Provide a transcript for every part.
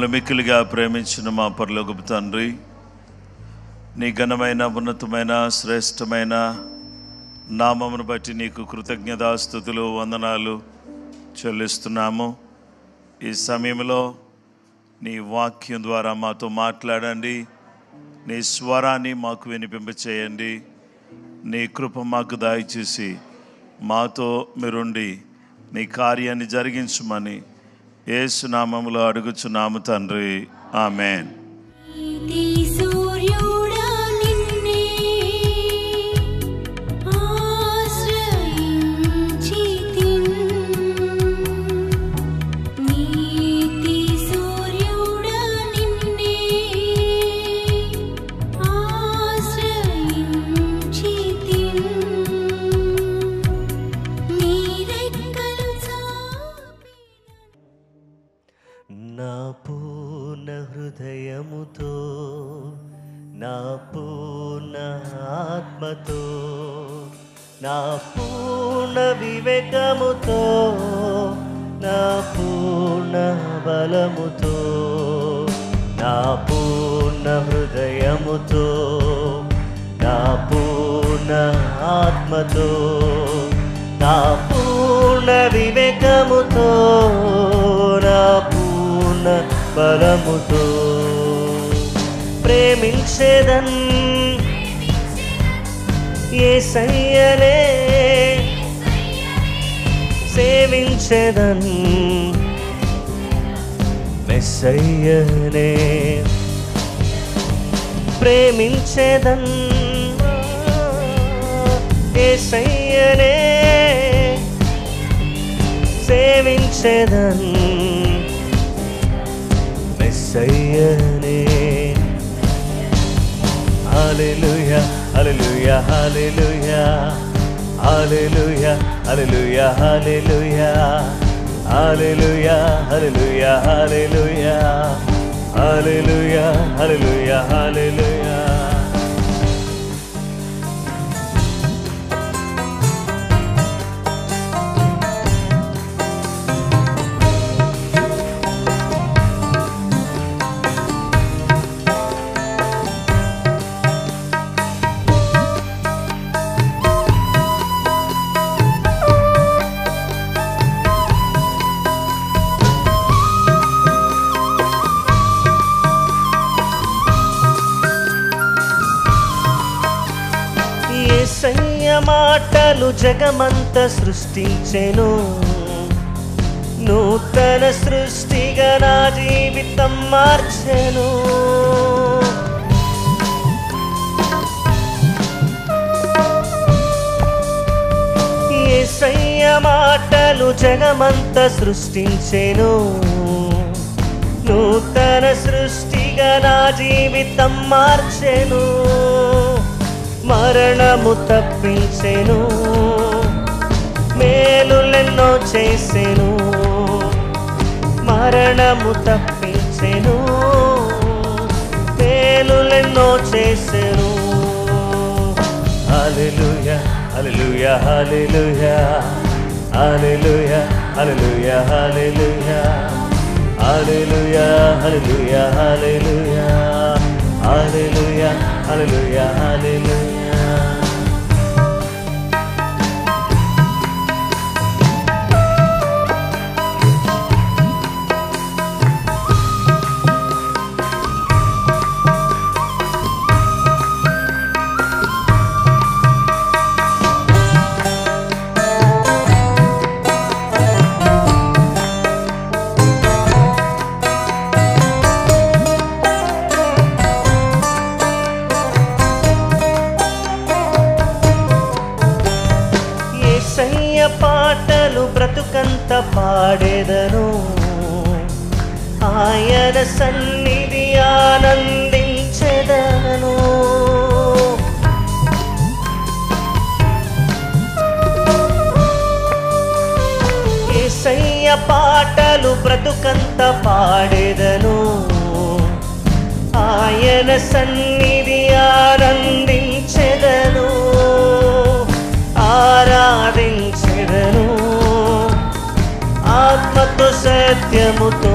మమ్మల్ని మిక్కిలిగా ప్రేమించిన మా పరలోకపు తండ్రి, నీ ఘనమైన ఉన్నతమైన శ్రేష్టమైన నామమును బట్టి నీకు కృతజ్ఞతాస్తుతులు వందనాలు చెల్లిస్తున్నాము. ఈ సమయంలో నీ వాక్యం ద్వారా మాతో మాట్లాడండి. నీ స్వరాన్ని మాకు వినిపింపచేయండి. నీ కృప మాకు దయచేసి మాతో మీరుండి నీ కార్యాన్ని జరిగించమని యేసు నామములో అడుగుచున్నాము తండ్రి, ఆమేన్. నా పూర్ణ హృదయముతో, నా పూర్ణ ఆత్మతో, నా పూర్ణ వివేకముతో, నా పూర్ణ బలముతో, నా పూర్ణ హృదయముతో, నా పూర్ణ ఆత్మతో, నా పూర్ణ వివేకముతో, నా పూర్ణ బలముతో ప్రేమించేదన్ యేసయ్యనే, సేవించేదన్ మెస్సయ్యనే, ప్రేమించేదన్ యేసయ్యనే, సేవించేదన్ మెస్సయ్యనే. హల్లెలూయా హల్లెలూయా హల్లెలూయా హల్లెలూయా హల్లెలూయా హల్లెలూయా హల్లెలూయా హల్లెలూయా హల్లెలూయా హల్లెలూయా హల్లెలూయా హల్లెలూయా. యేసయ్య మాటలు జగమంత సృష్టించెను, నూతన సృష్టిగా నా జీవితం మార్చెను. యేసయ్య మాటలు జగమంత సృష్టించెను, నూతన సృష్టిగా నా జీవితం మార్చెను. మరణము తప్పించెను, మేలులెన్నో చేసెను. మరణము తప్పించెను, మేలులెన్నో చేసెను. హల్లెలూయా హల్లెలూయా హల్లెలూయా హల్లెలూయా హల్లెలూయా హల్లెలూయా హల్లెలూయా హల్లెలూయా హల్లెలూయా హల్లెలూయా హల్లెలూయా హల్లెలూయా. పాటలు బ్రతుకంత పాడేదను, ఆయన సన్నిధి ఆనందించెదను. యేసయ్య పాటలు బ్రతుకంత పాడేదను, ఆయన సన్నిధి ఆనందించెదను. ఆరాధించెదను ఆత్మతో సత్యముతో,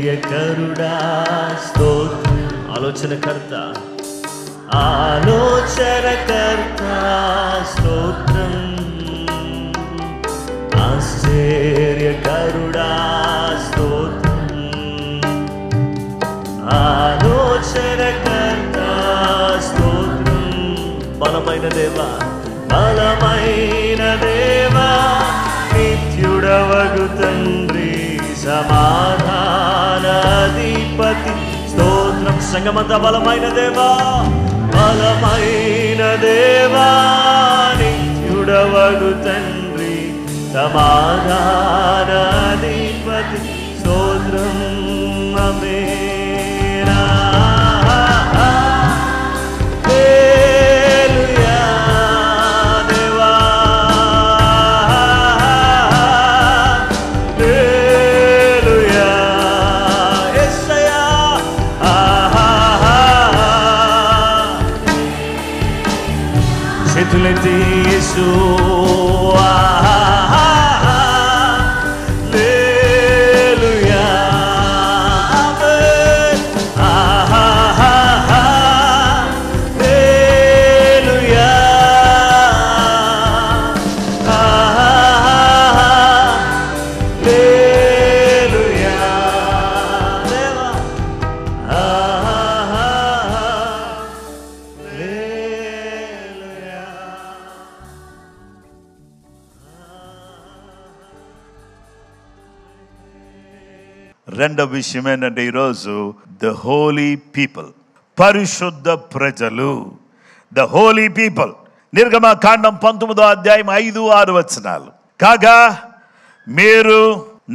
ఆశ్చర్యకరుడా స్తోత్రం. ఆలోచనకర్త ఆలోచనకర్త స్తోత్రం. ఆశ్చర్యకరుడా స్తోత్రం. ఆలోచనకర్త స్తోత్రం. బలమైన దేవా బలమైన దేవా నిత్యుడవగు తండ్రి సమాధానాధిపతి స్తోత్రం. సంగమంత బలమైన దేవా బలమైన దేవా నిత్యుడవగు తండ్రి సమాధానాధిపతి స్తోత్రం. ఆమేన్. హల్లెలూయా దేవా హల్లెలూయా యేసయ్యా. చేతులెత్తి యేసు హల్లెలూయా ఆమేన్. హల్లెలూయా హల్లెలూయా దేవా హల్లెలూయా. రెండవ విషయం ఏంటంటే ఈరోజు ద హోలీ పీపుల్, పరిశుద్ధ ప్రజలు. The Holi people. నిర్గమకాండం 19వ అధ్యాయం 5-6 వచనాలు. కాగా మీరు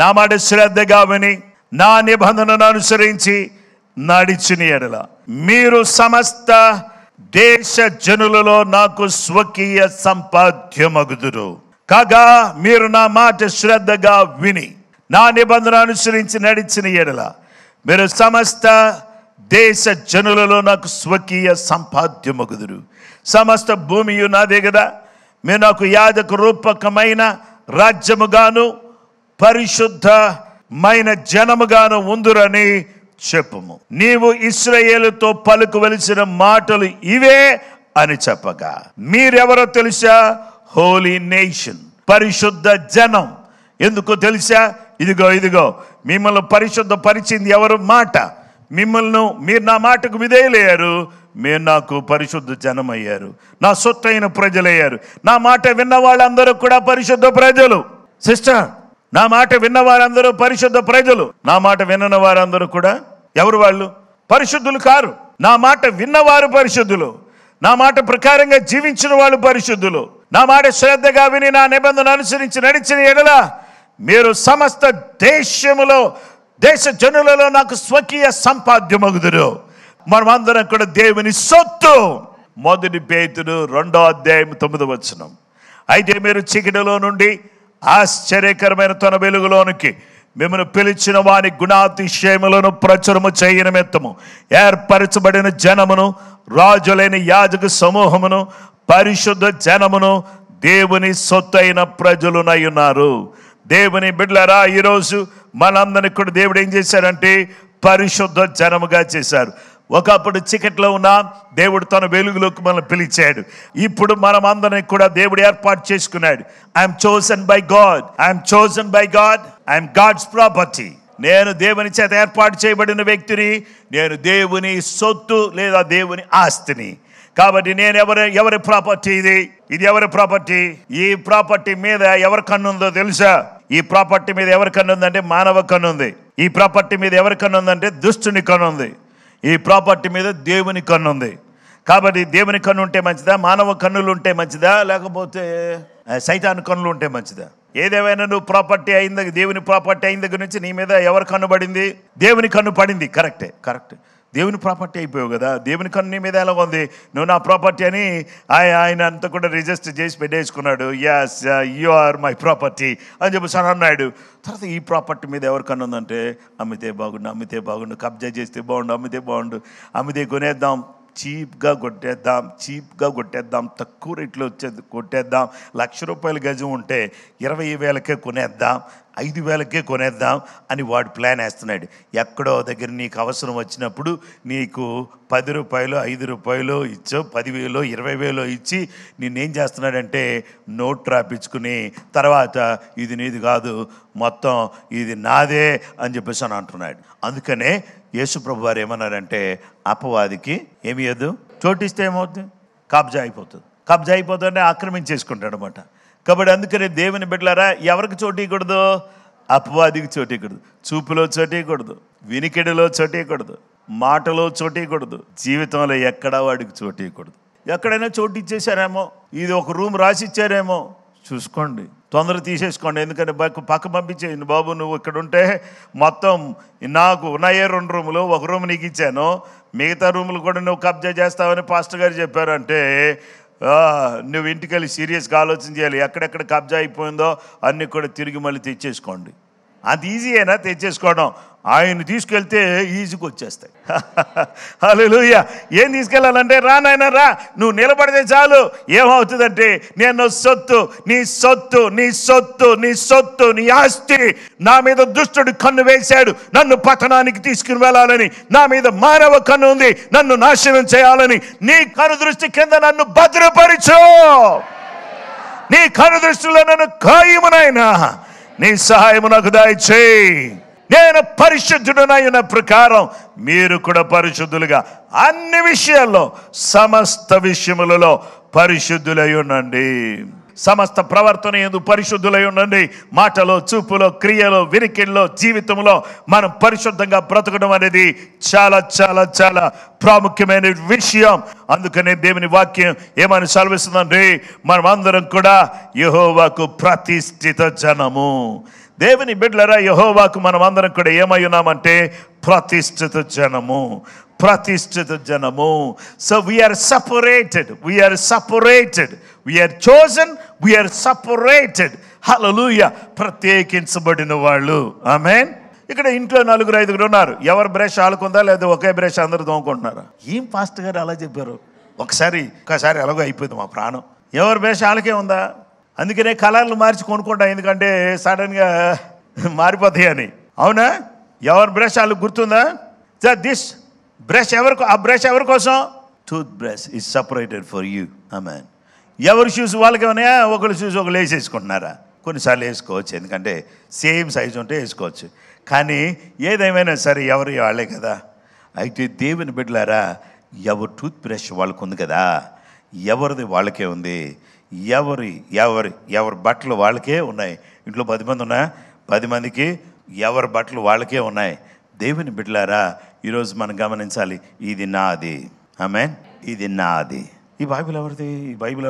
నా మాట శ్రద్ధగా విని నా నిబంధనను అనుసరించి నడిచిన ఎడల మీరు సమస్త దేశ జనులలో నాకు స్వకీయ సంపాద్యమగుదురు. కాగా మీరు నా మాట శ్రద్ధగా విని నా నిబంధన అనుసరించి నడిచిన ఎడల మీరు సమస్త దేశ జనులలో నాకు స్వకీయ సంపాద్యమగుదురు. సమస్త భూమియు నాదే కదా. మీరు నాకు యాజక రూపకమైన రాజ్యముగాను పరిశుద్ధమైన జనముగాను ఉందురని చెప్పుము. నీవు ఇశ్రాయేలుతో పలుకువలసిన మాటలు ఇవే అని చెప్పగా మీరెవరో తెలుసా? హోలీ నేషన్, పరిశుద్ధ జనం. ఎందుకో తెలుసా? ఇదిగో మిమ్మల్ని పరిశుద్ధ పరిచింది ఎవరు? మాట. మీరు నా మాటకు విధేయులయ్యారు, మీరు నాకు పరిశుద్ధ జనం అయ్యారు, నా సొత్తైన ప్రజలయ్యారు. నా మాట విన్న వాళ్ళందరూ కూడా పరిశుద్ధ ప్రజలు. సిస్టర్, నా మాట విన్న వారందరూ పరిశుద్ధ ప్రజలు. నా మాట విన్న వారందరూ కూడా ఎవరు? వాళ్ళు పరిశుద్ధులు కారు. నా మాట విన్నవారు పరిశుద్ధులు, నా మాట ప్రకారంగా జీవించిన వాళ్ళు పరిశుద్ధులు. నా మాట శ్రద్ధగా విని నా నిబంధన అనుసరించి నడిచిన ఎడల మీరు సమస్త దేశ జనులలో నాకు స్వకీయ సంపాద్యమగుదురు. మనమందరం కూడా దేవుని సొత్తు. 1 పేతురు 2వ అధ్యాయం 9వ వచనం. అయితే మీరు చీకటిలో నుండి ఆశ్చర్యకరమైన తన వెలుగులోనికి మిమ్మల్ని పిలిచిన వాని గుణాతిశయములను ప్రచురము చేయనిమిత్తము ఏర్పరచబడిన జనమును, రాజులైన యాజక సమూహమును, పరిశుద్ధ జనమును, దేవుని సొత్తైన ప్రజలునై ఉన్నారు. దేవుని బిడ్డలారా, ఈరోజు మనందరినీ కూడా దేవుడు ఏం చేశారంటే పరిశుద్ధ జనముగా చేశారు. ఒకప్పుడు చీకట్లో ఉన్న దేవుడు తన వెలుగులోకి మనల్ని పిలిచాడు. ఇప్పుడు మనం అందరినీ కూడా దేవుడు ఏర్పాటు చేసుకున్నాడు. I'm chosen by God, I'm chosen by God, I'm God's property. నేను దేవుని చేత ఏర్పాటు చేయబడిన వ్యక్తిని, నేను దేవుని సొత్తు లేదా దేవుని ఆస్తిని. కాబట్టి నేను ఎవరి ప్రాపర్టీ ఇది ఎవరి ప్రాపర్టీ? ఈ ప్రాపర్టీ మీద ఎవరి కన్ను ఉందో తెలుసా? ఈ ప్రాపర్టీ మీద ఎవరి కన్ను ఉందంటే మానవ కన్ను ఉంది. ఈ ప్రాపర్టీ మీద ఎవరి కన్ను ఉందంటే దుష్టుని కన్ను ఉంది. ఈ ప్రాపర్టీ మీద దేవుని కన్ను ఉంది. కాబట్టి దేవుని కన్ను ఉంటే మంచిదా, మానవ కన్నులు ఉంటే మంచిదా, లేకపోతే సైతాన్ కన్నులు ఉంటే మంచిదా? ఏదేమైనా నువ్వు ప్రాపర్టీ అయిన దేవుని ప్రాపర్టీ అయిన దగ్గర నుంచి నీ మీద ఎవరి కన్ను పడింది? దేవుని కన్ను పడింది. కరెక్ట్. దేవుని ప్రాపర్టీ అయిపోయావు కదా. దేవుని కన్ను నీ మీద ఎలా ఉంది? నువ్వు నా ప్రాపర్టీ అని ఆయన అంతా కూడా రిజిస్టర్ చేసి పెట్టేసుకున్నాడు. Yes, you are my property అని చెప్పేసి అన్నాడు. తర్వాత ఈ ప్రాపర్టీ మీద ఎవరి కన్ను ఉందంటే అమ్మితే బాగుండు, కబ్జా చేస్తే బాగుండు, అమ్మితే కొనేద్దాం చీప్గా కొట్టేద్దాం, తక్కువ రేట్లో కొట్టేద్దాం. ₹1,00,000 గజం ఉంటే 20,000కే కొనేద్దాం, 5,000కే కొనేద్దాం అని వాడు ప్లాన్ వేస్తున్నాడు. ఎక్కడో దగ్గర నీకు అవసరం వచ్చినప్పుడు నీకు ₹10, ₹5 ఇచ్చో, 10,000, 20,000 ఇచ్చి నిన్నేం చేస్తున్నాడంటే నోట్ రాపించుకుని తర్వాత ఇది నీది కాదు, మొత్తం ఇది నాదే అని చెప్పేసి అని అంటున్నాడు. అందుకనే యేసుప్రభు వారు ఏమన్నారంటే అపవాదికి ఏమి ఇవ్వదు, చోటిస్తే ఏమవుతుంది, కబ్జా అయిపోతుందంటే ఆక్రమించేసుకుంటాడు అనమాట. కాబట్టి అందుకనే దేవుని బిడ్డలారా ఎవరికి చోటు ఇవ్వకూడదు, అపవాదికి చోటు ఇవ్వకూడదు. చూపులో చోటు ఇవ్వకూడదు, వినికిడిలో చోటు ఇవ్వకూడదు, మాటలో చోటు ఇవ్వకూడదు, జీవితంలో ఎక్కడా వాడికి చోటు ఇవ్వకూడదు. ఎక్కడైనా చోటు ఇచ్చేసారేమో, ఇది ఒక రూమ్ రాసి ఇచ్చారేమో చూసుకోండి, తొందర తీసేసుకోండి. ఎందుకంటే పక్క పంపించేయండి బాబు, నువ్వు ఇక్కడ ఉంటే మొత్తం నాకు ఉన్నాయే 2 రూములు, ఒక రూమ్ నీకు ఇచ్చాను, మిగతా రూములు కూడా నువ్వు కబ్జా చేస్తావని పాస్టర్ గారు చెప్పారంటే నువ్వు ఇంటికి వెళ్ళి సీరియస్గా ఆలోచన చేయాలి. ఎక్కడెక్కడ కబ్జా అయిపోయిందో అన్నీ కూడా తిరిగి మళ్ళీ తెచ్చేసుకోండి. అది ఈజీ అయినా తెచ్చేసుకోవడం, ఆయన తీసుకెళ్తే ఈజీగా వచ్చేస్తాయి. హల్లెలూయా. ఏం తీసుకెళ్ళాలంటే రా నాయన రా, నువ్వు నిలబడితే చాలు. ఏమవుతుందంటే నేను సొత్తు నీ ఆస్తి, నా మీద దుష్టుడు కన్ను వేశాడు నన్ను పతనానికి తీసుకుని వెళ్ళాలని, నా మీద మానవ కన్ను ఉంది నన్ను నాశనం చేయాలని, నీ కను దృష్టి కింద నన్ను భద్రపరచు, నీ కను దృష్టిలో నన్ను ఖాయమునైనా నీ సహాయము నాకు దయచేయి. నేను పరిశుద్ధుడనైన ప్రకారం మీరు కూడా పరిశుద్ధులుగా అన్ని విషయాల్లో సమస్త విషయములలో పరిశుద్ధులై ఉండండి. సమస్త ప్రవర్తన యందు పరిశుద్ధులై ఉండండి. మాటలో, చూపులో, క్రియలో, వినికిడిలో, జీవితంలో మనం పరిశుద్ధంగా బ్రతకడం అనేది చాలా చాలా చాలా ప్రాముఖ్యమైన విషయం. అందుకనే దేవుని వాక్యం ఏమని సెలవిస్తుందంటే మనం అందరం కూడా యెహోవాకు ప్రతిష్ఠిత జనము. దేవుని బిడ్డలారా, యెహోవాకు మనం అందరం కూడా ఏమై ఉన్నామంటే ప్రతిష్ఠిత జనము. So we are separated, we are chosen, we are separated. Hallelujah. ప్రత్యేకించబడిన వాళ్ళు. ఆమేన్. ఇక్కడ ఇంట్లో 4-5 ఉన్నారు. ఎవరు బ్రష్ ఆలుకుందా లేదా ఒకే బ్రష్ అందరూ తోముకుంటున్నారా? ఏం పాస్టర్ గారు అలా చెప్పారు? ఒకసారి ఎలాగో అయిపోయింది మా ప్రాణం. ఎవరు బ్రష్ ఆలకే ఉందా? అందుకనే కలర్లు మార్చి కొనుక్కుంటాం, ఎందుకంటే సడన్గా మారిపోతాయి అని. అవునా? ఎవరు బ్రష్ వాళ్ళకి గుర్తుందా? దిస్ బ్రష్ ఆ బ్రష్ ఎవరి కోసం? Toothbrush is separated for you. ఆమేన్. ఎవరి షూస్ వాళ్ళకి ఉన్నాయా? ఒకళ్ళు షూస్ ఒకళ్ళు వేసేసుకుంటున్నారా? కొన్నిసార్లు వేసుకోవచ్చు, ఎందుకంటే సేమ్ సైజు ఉంటే వేసుకోవచ్చు. కానీ ఏదేమైనా సరే ఎవరి వాళ్ళే కదా. అయితే దేవుని బిడ్డలారా, ఎవరి టూత్ బ్రష్ వాళ్ళకు ఉంది కదా, ఎవరిది వాళ్ళకే ఉంది. ఎవరి బట్టలు వాళ్ళకే ఉన్నాయి. ఇంట్లో 10 మంది ఉన్నా 10 మందికి ఎవరి బట్టలు వాళ్ళకే ఉన్నాయి. దేవుని బిడ్డలారా, ఈరోజు మనం గమనించాలి, ఇది నాది. ఆమేన్. ఇది నాది. ఈ బైబిల్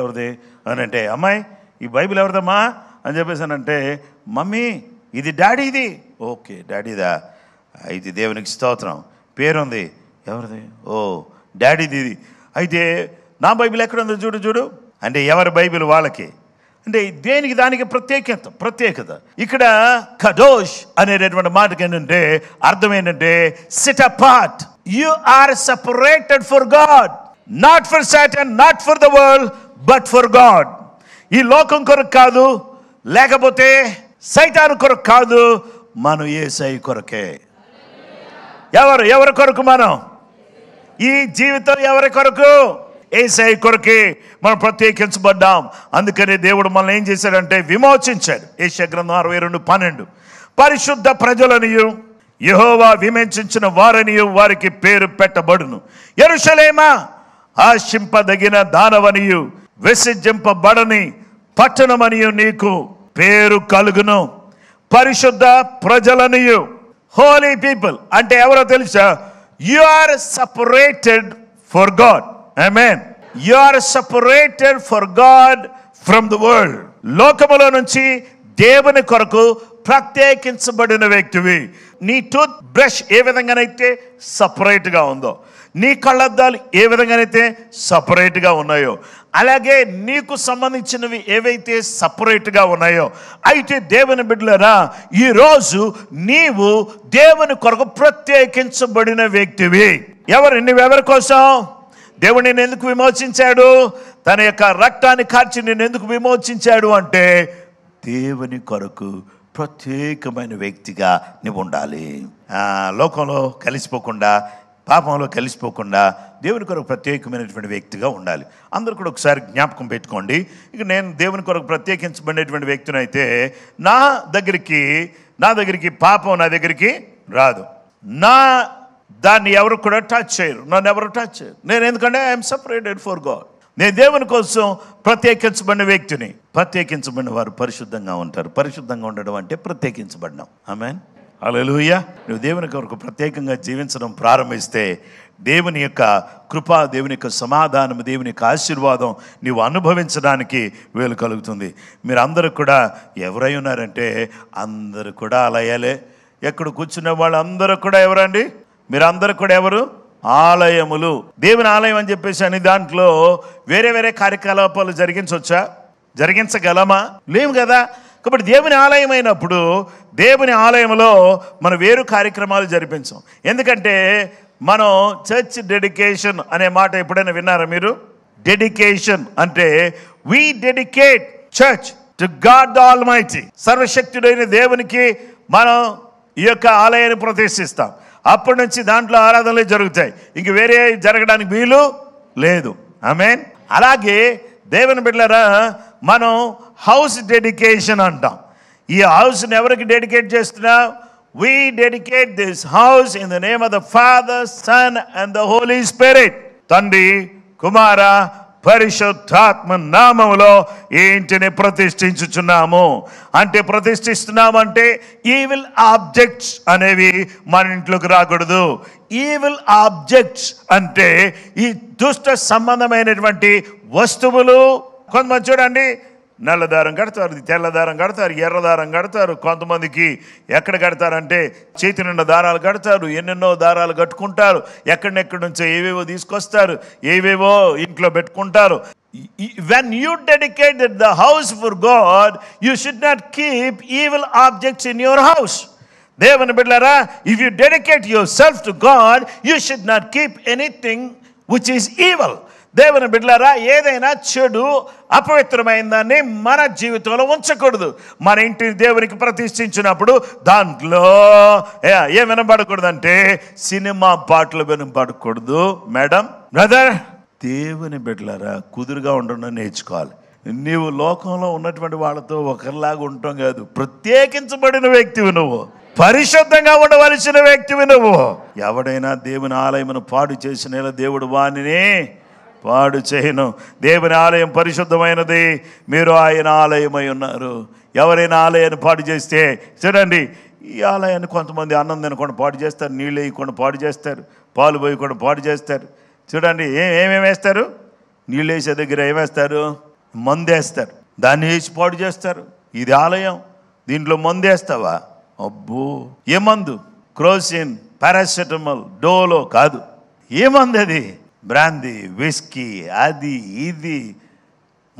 ఎవరిది అని అంటే, అమ్మాయి ఈ బైబిల్ ఎవరిదమ్మా అని చెప్పేసానంటే, మమ్మీ ఇది డాడీది. ఓకే, డాడీదా, అయితే దేవునికి స్తోత్రం. పేరుంది, ఎవరిది? ఓ డాడీది ఇది. అయితే నా బైబిల్ ఎక్కడుందో చూడు అంటే ఎవరి బైబిల్ వాళ్ళకి. అంటే దేనికి దానికి ప్రత్యేకత. ఇక్కడ కదోష్ అనేటటువంటి మాటకి ఏంటంటే అర్థం ఏంటంటే sit apart. You are separated for God, not for Satan, not for the world, but for God. ఈ లోకం కొరకు కాదు, లేకపోతే సైతాను కొరకు కాదు, మనం యేసయ్య కొరకే. ఎవరి కొరకు? మనం ఈ జీవితం ఎవరి కొరకు? యేసయ్య కొరకే మనం ప్రత్యేకించబడ్డాం. అందుకనే దేవుడు మనల్ని ఏం చేశాడంటే విమోచించాడు. యెషయా గ్రంథం 62:12 పరిశుద్ధ ప్రజలనియు యెహోవా విమోచించిన వారనియు వారికి పేరు పెట్టబడును. యెరూషలేమా, ఆశింపదగిన దానవనియు విసర్జింపబడని పట్టణమనియు నీకు పేరు కలుగును. పరిశుద్ధ ప్రజలనియు, హోలీ పీపుల్ అంటే ఎవరో తెలుసా? You are separated for God. Amen. You are separated for God from the world. లోకములో నుంచి దేవుని కొరకు ప్రత్యేకించబడిన వ్యక్తివి. నీ టూత్ బ్రష్ ఏ విధంగానైతే సపరేట్గా ఉందో, నీ కళ్ళద్దాలు ఏ విధంగానైతే సపరేట్గా ఉన్నాయో, అలాగే నీకు సంబంధించినవి ఏవైతే సపరేట్గా ఉన్నాయో, అయితే దేవుని బిడ్డలారా, ఈరోజు నీవు దేవుని కొరకు ప్రత్యేకించబడిన వ్యక్తివి. నువ్వెవరి కోసం? దేవుడు నేను ఎందుకు విమోచించాడు? తన యొక్క రక్తాన్ని కార్చి నేను ఎందుకు విమోచించాడు అంటే దేవుని కొరకు ప్రత్యేకమైన వ్యక్తిగా నువ్వు ఉండాలి. లోకంలో కలిసిపోకుండా, పాపంలో కలిసిపోకుండా దేవుని కొరకు ప్రత్యేకమైనటువంటి వ్యక్తిగా ఉండాలి. అందరూ కూడా ఒకసారి జ్ఞాపకం పెట్టుకోండి. ఇక నేను దేవుని కొరకు ప్రత్యేకించబడినటువంటి వ్యక్తిని అయితే నా దగ్గరికి పాపం నా దగ్గరికి రాదు. దాన్ని ఎవరు కూడా టచ్ చేయరు, నన్ను ఎవరు టచ్ చేయరు. నేను ఎందుకంటే ఐఎమ్ సెపరేటెడ్ ఫర్ గాడ్. నేను దేవుని కోసం ప్రత్యేకించబడిన వ్యక్తిని. ప్రత్యేకించబడిన వారు పరిశుద్ధంగా ఉంటారు. పరిశుద్ధంగా ఉండడం అంటే ప్రత్యేకించబడినాం. ఆమేన్, హల్లెలూయా. నువ్వు దేవుని కొరకు ప్రత్యేకంగా జీవించడం ప్రారంభిస్తే దేవుని యొక్క కృప, దేవుని యొక్క సమాధానం, దేవుని యొక్క ఆశీర్వాదం నీవు అనుభవించడానికి వీలు కలుగుతుంది. మీరు అందరూ కూడా ఎవరై ఉన్నారంటే అందరూ కూడా అలయాలే. ఎక్కడ కూర్చున్న వాళ్ళు అందరూ కూడా ఎవరండి? మీరందరూ కూడా ఎవరు? ఆలయములు. దేవుని ఆలయం అని చెప్పేసి అని దాంట్లో వేరే వేరే కార్యకలాపాలు జరిగించగలమా? లేవు కదా. కాబట్టి దేవుని ఆలయం అయినప్పుడు దేవుని ఆలయంలో మనం వేరు కార్యక్రమాలు జరిపించాం. ఎందుకంటే మనం చర్చ్ డెడికేషన్ అనే మాట ఎప్పుడైనా విన్నారా మీరు? డెడికేషన్ అంటే we dedicate church to God the Almighty. సర్వశక్తుడైన దేవునికి మనం ఈ యొక్క ఆలయాన్ని ప్రతిష్ఠిస్తాం. అప్పటి నుంచి దాంట్లో ఆరాధనలు జరుగుతాయి. ఇంక వేరే జరగడానికి వీలు లేదు. ఆమేన్. అలాగే దేవుని బిడ్డలారా, మనం హౌస్ డెడికేషన్ అంటాం. ఈ హౌస్ని ఎవరికి డెడికేట్ చేస్తున్నాం? We dedicate this house in the name of the Father, Son and the Holy Spirit. తండ్రి, కుమార, పరిశుద్ధాత్మ నామములో ఈ ఇంటిని ప్రతిష్ఠించుచున్నాము. అంటే ప్రతిష్ఠిస్తున్నామంటే ఈవిల్ ఆబ్జెక్ట్స్ అనేవి మన ఇంట్లోకి రాకూడదు. ఈవిల్ ఆబ్జెక్ట్స్ అంటే ఈ దుష్ట సంబంధమైనటువంటి వస్తువులు. కొంతమంది చూడండి, నల్లదారం కడతారు, తెల్లదారం కడతారు, ఎర్రదారం కడతారు. కొంతమందికి ఎక్కడ కడతారంటే చేతి నిండా దారాలు కడతారు, ఎన్నెన్నో దారాలు కట్టుకుంటారు. ఎక్కడెక్కడి నుంచో ఏవేవో తీసుకొస్తారు, ఏవేవో ఇంట్లో పెట్టుకుంటారు. When you dedicate the house for God, you should not keep evil objects in your house. దేవుని బిడ్డలారా, if you dedicate yourself to God, you should not keep anything which is evil. దేవుని బిడ్డలారా, ఏదైనా చెడు, అపవిత్రమైన దాన్ని మన జీవితంలో ఉంచకూడదు. మన ఇంటిని దేవునికి ప్రతిష్ఠించినప్పుడు దాంట్లో ఏం వినబడకూడదంటే సినిమా పాటలు వినబడకూడదు. మేడం, బ్రదర్, దేవుని బిడ్డలారా కుదురుగా ఉండడం నేర్చుకోవాలి. నీవు లోకంలో ఉన్నటువంటి వాళ్ళతో ఒకరిలాగా ఉంటాం కాదు. ప్రత్యేకించబడిన వ్యక్తివి నువ్వు. పరిశుద్ధంగా ఉండవలసిన వ్యక్తివి నువ్వు. ఎవడైనా దేవుని ఆలయమును పాడు చేసిన దేవుడు వానిని పాడు చేయను. దేవుని ఆలయం పరిశుద్ధమైనది, మీరు ఆయన ఆలయమై ఉన్నారు. ఎవరైనా ఆలయాన్ని పాడు చేస్తే చూడండి, ఈ ఆలయాన్ని కొంతమంది అన్నం తినకుండా పాడు చేస్తారు, నీళ్ళు వేయకుండా పాడు చేస్తారు, పాలు పోయకుండా పాడు చేస్తారు. చూడండి, ఏమేమి వేస్తారు? నీళ్ళు వేసే దగ్గర ఏమేస్తారు? మందు వేస్తారు. దాన్ని వేసి పాడు చేస్తారు. ఇది ఆలయం, దీంట్లో మందు వేస్తావా? అబ్బో, ఏ మందు? క్రోసిన్, పారాసెటమాల్, డోలో కాదు. ఏ మందు అది? బ్రాందీ, విస్కీ, అది ఇది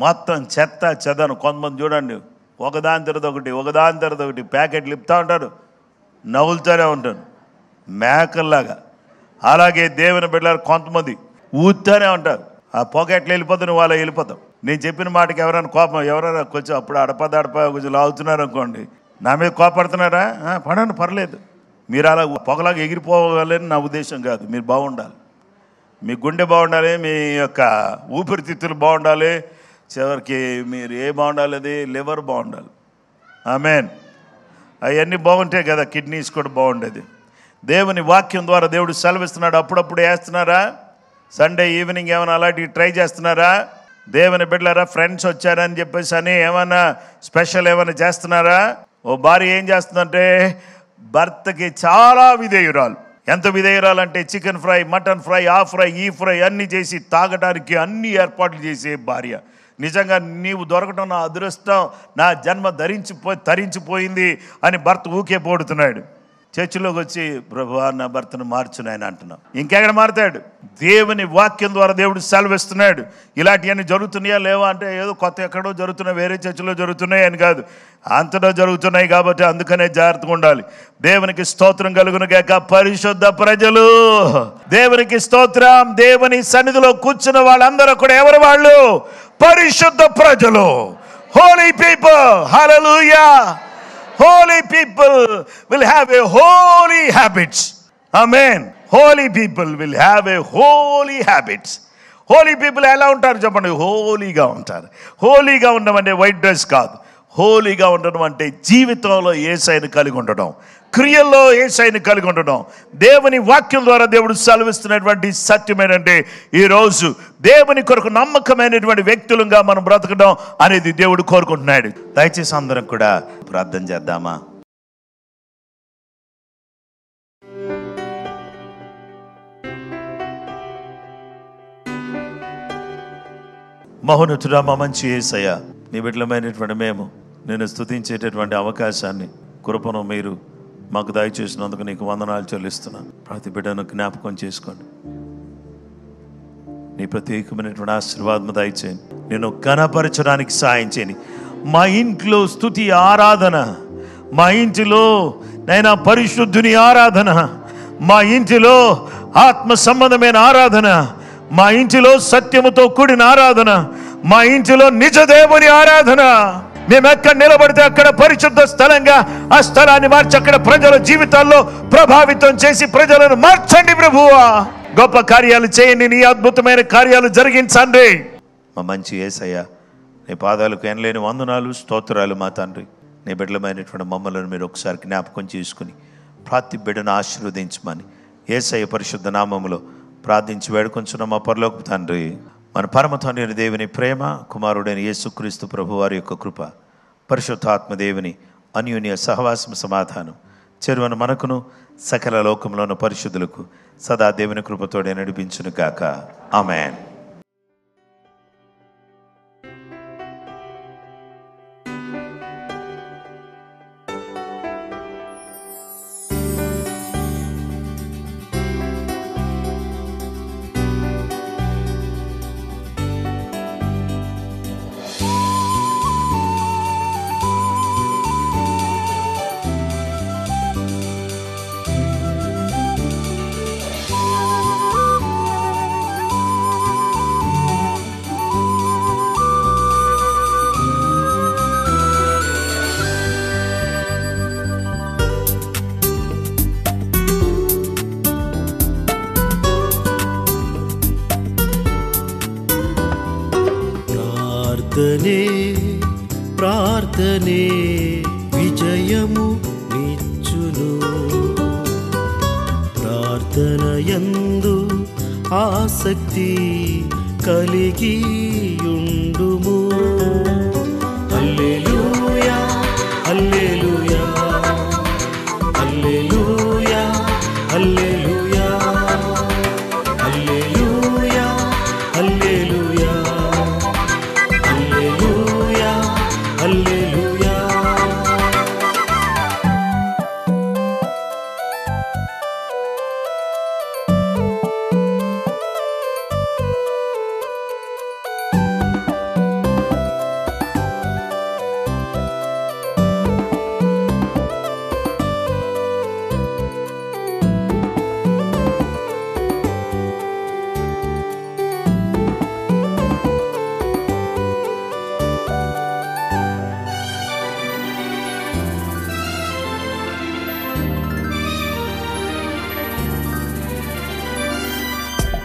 మొత్తం చెత్త చెదను. కొంతమంది చూడండి, ఒకదాని తర్వాత ఒకటి ప్యాకెట్లు ఇప్పుతూ ఉంటారు, నవ్వులుతూనే ఉంటారు మేకల్లాగా. అలాగే దేవుని బిడ్డలు కొంతమంది ఊతూనే ఉంటారు. ఆ పాకెట్లు వెళ్ళిపోతాను, వాళ్ళ వెళ్ళిపోతాం. నేను చెప్పిన మాటకి ఎవరైనా కోపం, ఎవరైనా కొంచెం అప్పుడు అడప కొంచెం లాగుతున్నారు అనుకోండి, నా మీద కోపడుతున్నారా? పడండి, పర్లేదు. మీరు అలా పొగలాగా ఎగిరిపోవాలని నా ఉద్దేశం కాదు. మీరు బాగుండాలి, మీ గుండె బాగుండాలి, మీ యొక్క ఊపిరితిత్తులు బాగుండాలి, చివరికి మీరు బాగుండాలి? అది లివర్ బాగుండాలి. ఆమేన్. అవన్నీ బాగుంటాయి కదా, కిడ్నీస్ కూడా బాగుండేది. దేవుని వాక్యం ద్వారా దేవుడు సెలవిస్తున్నాడు. అప్పుడప్పుడు వేస్తున్నారా? సండే ఈవినింగ్ ఏమైనా అలాంటివి ట్రై చేస్తున్నారా? దేవుని బిడ్డలారా, ఫ్రెండ్స్ వచ్చారని చెప్పేసి అని ఏమైనా స్పెషల్ ఏమైనా చేస్తున్నారా? ఓ భార్య ఏం చేస్తుందంటే భర్తకి చాలా విధేయురాలు. ఎంత విధేయురాలంటే చికెన్ ఫ్రై, మటన్ ఫ్రై, ఆ ఫ్రై, ఈ ఫ్రై అన్నీ చేసి తాగడానికి అన్ని ఏర్పాట్లు చేసే భార్య. నిజంగా నీవు దొరకటం నా అదృష్టం, నా జన్మ తరించిపోయింది అని భర్త ఊకే పోడుతున్నాడు. చర్చిలోకి వచ్చి ప్రభువా నా భర్తను మార్చును ఆయన అంటున్నాం. ఇంకెక్కడ మారుతాడు? దేవుని వాక్యం ద్వారా దేవుడు సెలవిస్తున్నాడు. ఇలాంటివన్నీ జరుగుతున్నాయా లేవా అంటే ఏదో కొత్త ఎక్కడో జరుగుతున్నాయి, వేరే చర్చిలో జరుగుతున్నాయి అని కాదు, అంతటా జరుగుతున్నాయి. కాబట్టి అందుకనే జాగ్రత్తగా ఉండాలి. దేవునికి స్తోత్రం కలుగును గాక. పరిశుద్ధ ప్రజలు, దేవునికి స్తోత్రం. దేవుని సన్నిధిలో కూర్చున్న వాళ్ళందరూ కూడా ఎవరు? వాళ్ళు పరిశుద్ధ ప్రజలు. Holi people. Hallelujah. Holy people will have a holy habits. Amen. Holy people will have a holy habits. Holy people ఎలా ఉంటారు చెప్పండి? హోలీగా ఉంటారు. హోలీగా ఉండడం అంటే వైట్ డ్రెస్ కాదు. హోలీగా ఉండడం అంటే జీవితంలో యేసయ్యను కలిగి ఉండడం, క్రియల్లో యేసయ్యను కలిగి ఉండడం. దేవుని వాక్యం ద్వారా దేవుడు సెలవిస్తున్నటువంటి సత్యం ఏంటంటే ఈరోజు దేవుని కొరకు నమ్మకమైనటువంటి వ్యక్తులుగా మనం బ్రతకడం అనేది దేవుడు కోరుకుంటున్నాడు. దయచేసి అందరం కూడా ప్రార్థన చేద్దామా? మహోన్నతుడా, మా మంచి యేసయ్య, నీ బిడ్డలమైనటువంటి మేము నేను స్తుతించేటటువంటి అవకాశాన్ని, కృపను మీరు మాకు దయచేసినందుకు నీకు వందనాలు చెల్లిస్తున్నాను. ప్రతి బిడ్డను జ్ఞాపకం చేసుకోండి. నీ ప్రత్యేకమైనటువంటి ఆశీర్వాదం దయచేయండి. నేను ఘనపరచడానికి సాయం చేయని. మా ఇంట్లో స్తుతి ఆరాధన, మా ఇంటిలో నైనా పరిశుద్ధుని ఆరాధన, మా ఇంటిలో ఆత్మ సంబంధమైన ఆరాధన, మా ఇంటిలో సత్యముతో కూడిన ఆరాధన, మా ఇంటిలో నిజ దేవుని ఆరాధన. మేము ఎక్కడ నిలబడితే అక్కడ పరిశుద్ధ స్థలంగా ఆ స్థలాన్ని మార్చి అక్కడ ప్రజల జీవితాల్లో ప్రభావితం చేసి ప్రజలను మార్చండి ప్రభువా. గొప్ప కార్యాలు చేయండి, నీ అద్భుతమైన కార్యాలు జరిగించండి. మా మంచి యేసయ్య, నీ పాదాలకు ఎనలేని వందనాలు, స్తోత్రాలు మా తండ్రి. నీ బిడ్డలమైనటువంటి మమ్మల్ని మీరు ఒకసారి జ్ఞాపకం చేసుకుని ప్రతి బిడ్డను ఆశీర్వదించమని యేసయ్య పరిశుద్ధ నామములో ప్రార్థించి వేడుకొంచున్న మా పరలోకపు తండ్రి. మన పరమ తండ్రి దేవుని ప్రేమ, కుమారుడైన యేసుక్రీస్తు ప్రభు వారి యొక్క కృప, పరిశుద్ధాత్మ దేవుని అన్యోన్య సహవాసం, సమాధానం చెరువన మనకును సకల లోకంలోని పరిశుద్ధులకు సదా దేవుని కృపతోడే నడిపించును గాక. ఆమేన్. ప్రార్థనే విజయము నిచ్చును. ప్రార్థనయందు ఆసక్తి కలిగియుండుము. హల్లెలూయా హల్లెలూయా హల్లెలూయా హల్లెలూయా హల్లెలూయా హల్లెలూయా హల్లెలూయా హల్లెలూయా.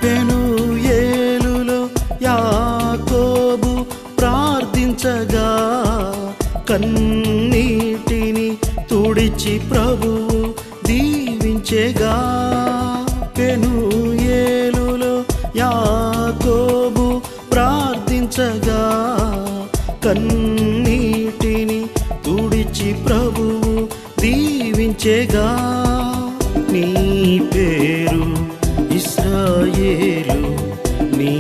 పెనూయేలులో యాకోబు ప్రార్థించగా కన్నీటిని తుడిచి ప్రభువు దీవించెగా. పెనూయేలులో యాకోబు ప్రార్థించగా కన్నీటిని తుడిచి ప్రభువు దీవించెగా. నీ పేరు ఇశ్రాయేలు, నీ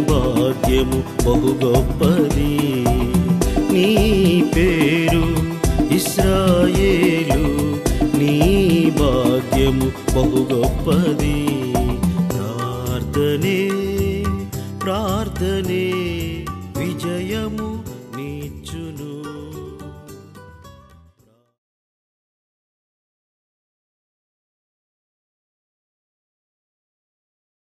భాగ్యము బహు గొప్పది. నీ పేరు ఇశ్రాయేలు, నీ నీ భాగ్యము బహు గొప్పది. ప్రార్థనే ప్రార్థనే